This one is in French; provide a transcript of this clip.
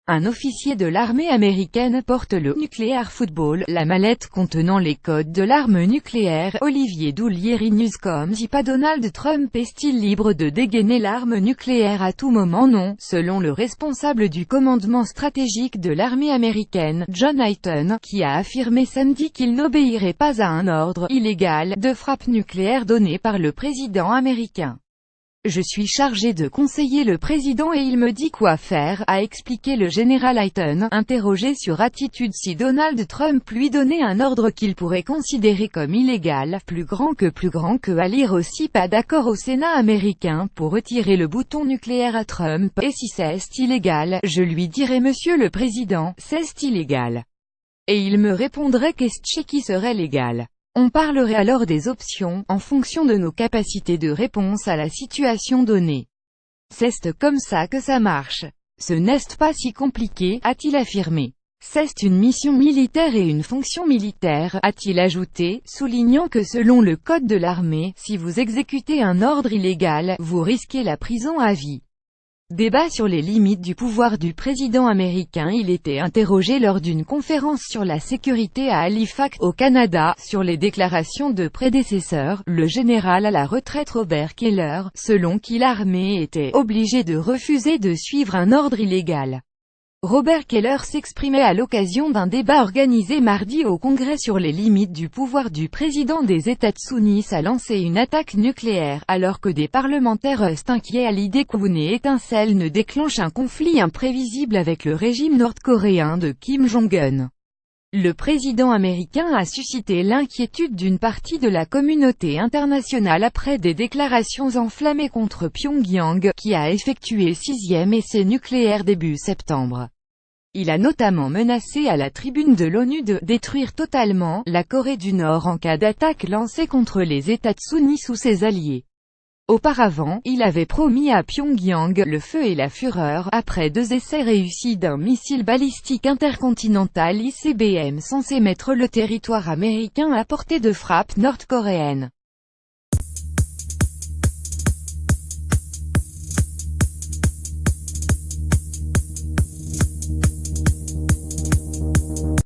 Un officier de l'armée américaine porte le Nuclear Football, la mallette contenant les codes de l'arme nucléaire. Olivier Doulieri Newscom dit pas Donald Trump est-il libre de dégainer l'arme nucléaire à tout moment? Non, selon le responsable du commandement stratégique de l'armée américaine, John Hayton, qui a affirmé samedi qu'il n'obéirait pas à un ordre illégal de frappe nucléaire donné par le président américain. Je suis chargé de conseiller le président et il me dit quoi faire, a expliqué le général Hayton, interrogé sur attitude si Donald Trump lui donnait un ordre qu'il pourrait considérer comme illégal, plus grand que à lire aussi pas d'accord au Sénat américain pour retirer le bouton nucléaire à Trump, et si c'est illégal, je lui dirais monsieur le président, c'est illégal. Et il me répondrait qu'est-ce qui serait légal. On parlerait alors des options, en fonction de nos capacités de réponse à la situation donnée. C'est comme ça que ça marche. Ce n'est pas si compliqué, a-t-il affirmé. C'est une mission militaire et une fonction militaire, a-t-il ajouté, soulignant que selon le code de l'armée, si vous exécutez un ordre illégal, vous risquez la prison à vie. Débat sur les limites du pouvoir du président américain. Il était interrogé lors d'une conférence sur la sécurité à Halifax, au Canada, sur les déclarations de prédécesseurs, le général à la retraite Robert Keller, selon qui l'armée était obligée de refuser de suivre un ordre illégal. Robert Keller s'exprimait à l'occasion d'un débat organisé mardi au Congrès sur les limites du pouvoir du président des États-Unis à lancer une attaque nucléaire, alors que des parlementaires restent inquiets à l'idée qu'une étincelle ne déclenche un conflit imprévisible avec le régime nord-coréen de Kim Jong-un. Le président américain a suscité l'inquiétude d'une partie de la communauté internationale après des déclarations enflammées contre Pyongyang, qui a effectué 6e essai nucléaire début septembre. Il a notamment menacé à la tribune de l'ONU de « détruire totalement » la Corée du Nord en cas d'attaque lancée contre les États-Unis ou ses alliés. Auparavant, il avait promis à Pyongyang le feu et la fureur, après 2 essais réussis d'un missile balistique intercontinental ICBM censé mettre le territoire américain à portée de frappe nord-coréenne.